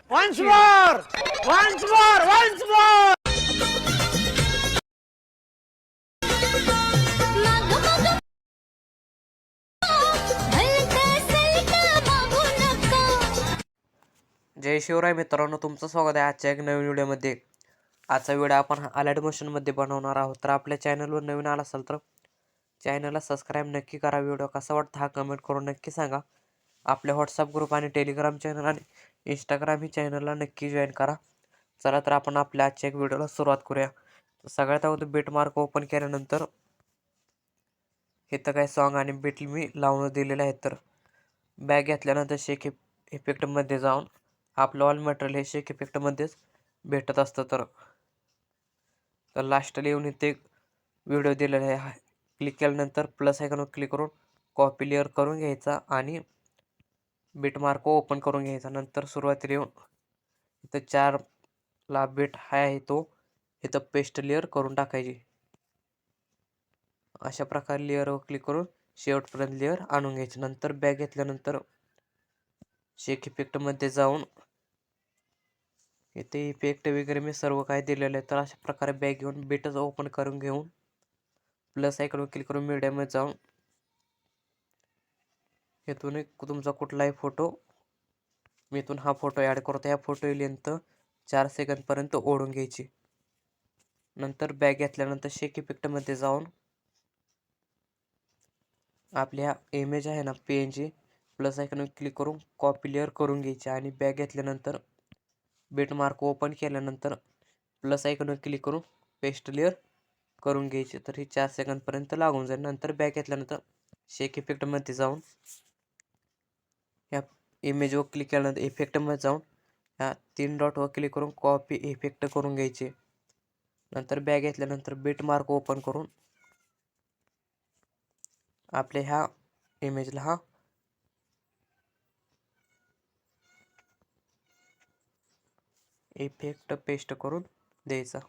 Once more! Once more! Once more! जय शिवराय मित्रांनो, तुमचं स्वागत आहे आजच्या एक नवीन व्हिडिओमध्ये. आजचा व्हिडिओ आपण अलाइड मोशनमध्ये बनवणार आहोत. तर आपल्या चॅनलवर नवीन आला असाल तर चॅनलला सबस्क्राईब नक्की करा. व्हिडिओ कसा वाटता हा कमेंट करून नक्की सांगा. आपल्या व्हॉट्सअप ग्रुप आणि टेलिग्राम चॅनल आणि इंस्टाग्राम ही चॅनलला नक्की जॉईन करा. चला तर आपण आपल्या आजच्या एक व्हिडिओला सुरुवात करूया. सगळ्यात अगोदर बीट मार्क ओपन केल्यानंतर इथं काय सॉन्ग आणि बीट मी लावून दिलेले आहेत. तर बॅग घेतल्यानंतर शेक इफेक्टमध्ये जाऊन आपलं ऑल मटेरियल हे शेक इफेक्टमध्येच भेटत असतं. तर लास्टला येऊन इथे व्हिडिओ दिलेला आहे. क्लिक केल्यानंतर प्लस आयकॉनवर क्लिक करून कॉपी लेअर करून घ्यायचा आणि बीट मार्क ओपन करून घ्यायचा. नंतर सुरुवातीला येऊन इथं 4ला बीट हाय आहे तो इथं पेस्ट लेअर करून टाकायची. अशा प्रकारे लेअरवर क्लिक करून शेवटपर्यंत लेअर आणून घ्यायची. नंतर बॅग घेतल्यानंतर शेक इफेक्टमध्ये जाऊन इथे इफेक्ट वगैरे मी सर्व काय दिलेलं आहे. तर अशा प्रकारे बॅग घेऊन बीटच ओपन करून घेऊन प्लस आयकॉनवर क्लिक करून मीडियममध्ये जाऊन इथून एक तुमचा कुठलाही फोटो मी इथून हा फोटो ॲड करतो. ह्या फोटो लेंथ 4 सेकंदपर्यंत ओढून घ्यायची. नंतर बॅग घेतल्यानंतर शेक इफेक्टमध्ये जाऊन आपल्या इमेज आहे ना PNG प्लस आयकॉनवर क्लिक करून कॉपी लेअर करून घ्यायची आणि बॅग घेतल्यानंतर बीट मार्क ओपन केल्यानंतर प्लस आयकॉनवर क्लिक करून पेस्ट लेअर करून घ्यायची. तर ही 4 सेकंदपर्यंत लागून जाईल. नंतर बॅग घेतल्यानंतर शेक इफेक्टमध्ये जाऊन ह्या इमेजवर क्लिक केल्यानंतर इफेक्टमध्ये जाऊन ह्या 3 डॉटवर क्लिक करून कॉपी इफेक्ट करून घ्यायचे. नंतर बॅग घेतल्यानंतर बीट मार्क ओपन करून आपल्या ह्या इमेजला हा इफेक्ट पेस्ट करून द्यायचा.